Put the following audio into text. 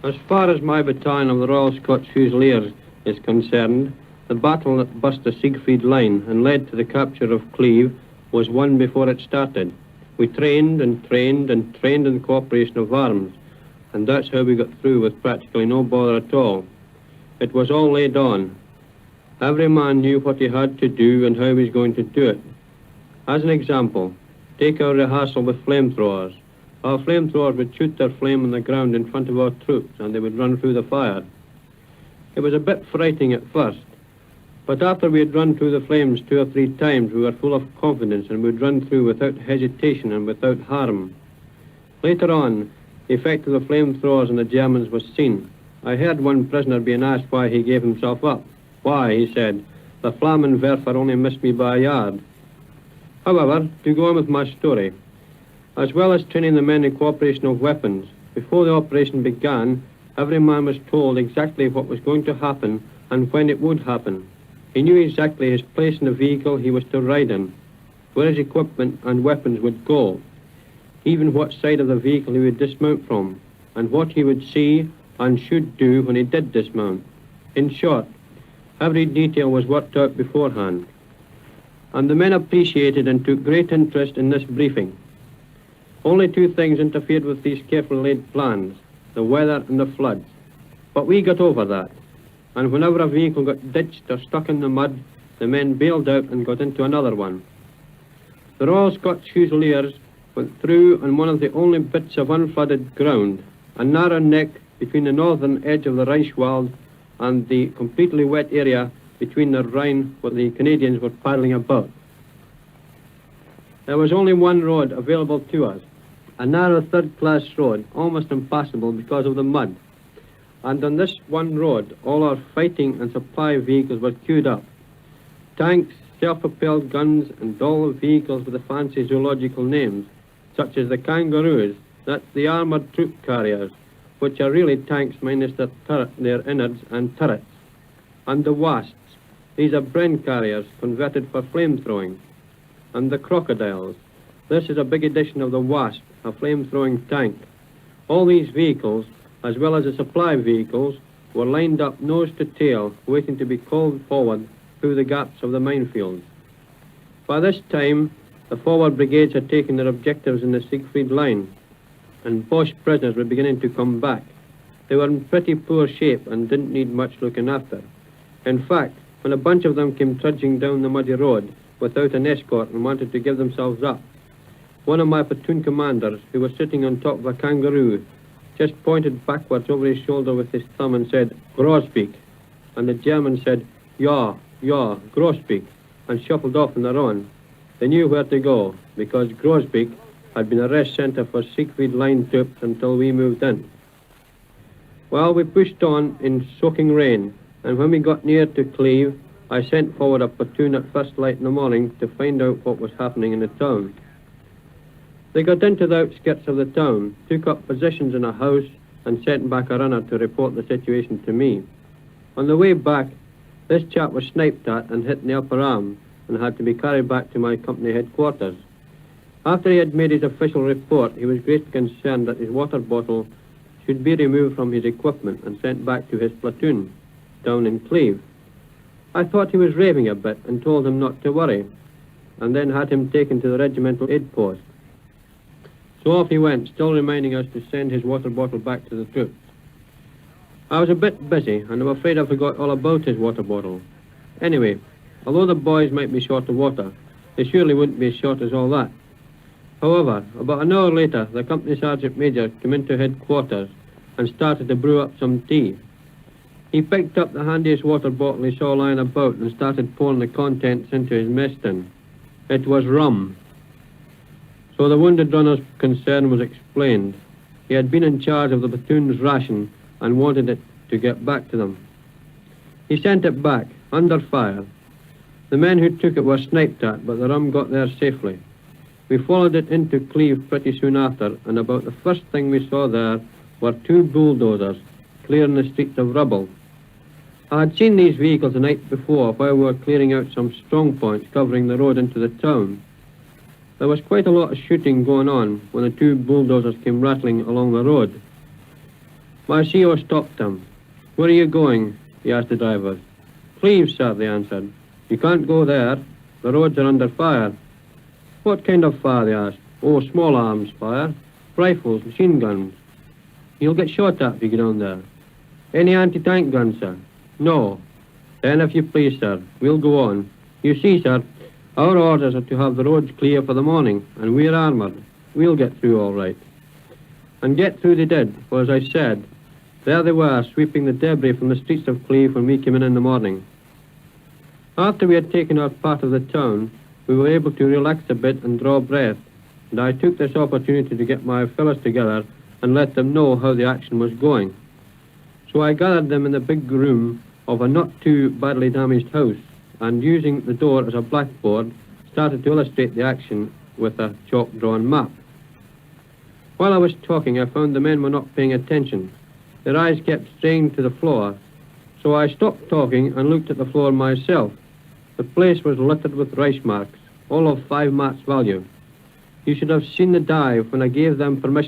As far as my battalion of the Royal Scots Fusiliers is concerned, the battle that burst the Siegfried Line and led to the capture of Cleve was won before it started. We trained and trained and trained in the cooperation of arms, and that's how we got through with practically no bother at all. It was all laid on. Every man knew what he had to do and how he was going to do it. As an example, take our rehearsal with flamethrowers. Our flamethrowers would shoot their flame on the ground in front of our troops, and they would run through the fire. It was a bit frightening at first, but after we had run through the flames 2 or 3 times, we were full of confidence and would run through without hesitation and without harm. Later on, the effect of the flamethrowers on the Germans was seen. I heard one prisoner being asked why he gave himself up. Why, he said, the Flammenwerfer only missed me by a yard. However, to go on with my story, as well as training the men in cooperation of weapons, before the operation began, every man was told exactly what was going to happen and when it would happen. He knew exactly his place in the vehicle he was to ride in, where his equipment and weapons would go, even what side of the vehicle he would dismount from, and what he would see and should do when he did dismount. In short, every detail was worked out beforehand. And the men appreciated and took great interest in this briefing. Only 2 things interfered with these carefully laid plans, the weather and the floods. But we got over that, and whenever a vehicle got ditched or stuck in the mud, the men bailed out and got into another one. The Royal Scots Fusiliers went through on one of the only bits of unflooded ground, a narrow neck between the northern edge of the Reichswald and the completely wet area between the Rhine where the Canadians were paddling about. There was only one road available to us, a narrow 3rd-class road, almost impassable because of the mud. And on this one road, all our fighting and supply vehicles were queued up. Tanks, self-propelled guns, and all the vehicles with the fancy zoological names, such as the kangaroos, that's the armoured troop carriers, which are really tanks minus their innards and turrets. And the wasps, these are Bren carriers converted for flame-throwing. And the crocodiles, this is a big edition of the wasp, a flame-throwing tank. All these vehicles, as well as the supply vehicles, were lined up nose to tail, waiting to be called forward through the gaps of the minefields. By this time, the forward brigades had taken their objectives in the Siegfried Line, and Boche prisoners were beginning to come back. They were in pretty poor shape and didn't need much looking after. In fact, when a bunch of them came trudging down the muddy road without an escort and wanted to give themselves up, one of my platoon commanders, who was sitting on top of a kangaroo, just pointed backwards over his shoulder with his thumb and said, "Grosbeak." And the German said, "Ja, ja, Grosbeak," and shuffled off on their own. They knew where to go, because Grosbeak had been a rest centre for Siegfried Line troops until we moved in. Well, we pushed on in soaking rain, and when we got near to Cleve, I sent forward a platoon at first light in the morning to find out what was happening in the town. They got into the outskirts of the town, took up positions in a house, and sent back a runner to report the situation to me. On the way back, this chap was sniped at and hit in the upper arm, and had to be carried back to my company headquarters. After he had made his official report, he was greatly concerned that his water bottle should be removed from his equipment and sent back to his platoon, down in Cleve. I thought he was raving a bit and told him not to worry, and then had him taken to the regimental aid post. So off he went, still reminding us to send his water bottle back to the troops. I was a bit busy, and I'm afraid I forgot all about his water bottle. Anyway, although the boys might be short of water, they surely wouldn't be as short as all that. However, about an hour later, the company sergeant major came into headquarters and started to brew up some tea. He picked up the handiest water bottle he saw lying about and started pouring the contents into his mess tin. It was rum. So the wounded runner's concern was explained. He had been in charge of the platoon's ration and wanted it to get back to them. He sent it back, under fire. The men who took it were sniped at, but the rum got there safely. We followed it into Cleve pretty soon after, and about the first thing we saw there were 2 bulldozers clearing the streets of rubble. I had seen these vehicles the night before while we were clearing out some strong points covering the road into the town. There was quite a lot of shooting going on when the 2 bulldozers came rattling along the road. My CO stopped them. "Where are you going?" he asked the drivers. "Cleves, sir," they answered. "You can't go there. The roads are under fire." "What kind of fire?" they asked. "Oh, small arms fire. Rifles, machine guns." "You'll get shot at if you get on there." "Any anti-tank guns, sir?" "No." "Then, if you please, sir, we'll go on. You see, sir, our orders are to have the roads clear for the morning, and we're armoured. We'll get through all right." And get through they did, for as I said, there they were, sweeping the debris from the streets of Cleve when we came in the morning. After we had taken our part of the town, we were able to relax a bit and draw breath, and I took this opportunity to get my fellows together and let them know how the action was going. So I gathered them in the big room of a not too badly damaged house, and using the door as a blackboard, started to illustrate the action with a chalk-drawn map. While I was talking, I found the men were not paying attention. Their eyes kept straying to the floor, so I stopped talking and looked at the floor myself. The place was littered with rice marks, all of 5 marks value. You should have seen the dive when I gave them permission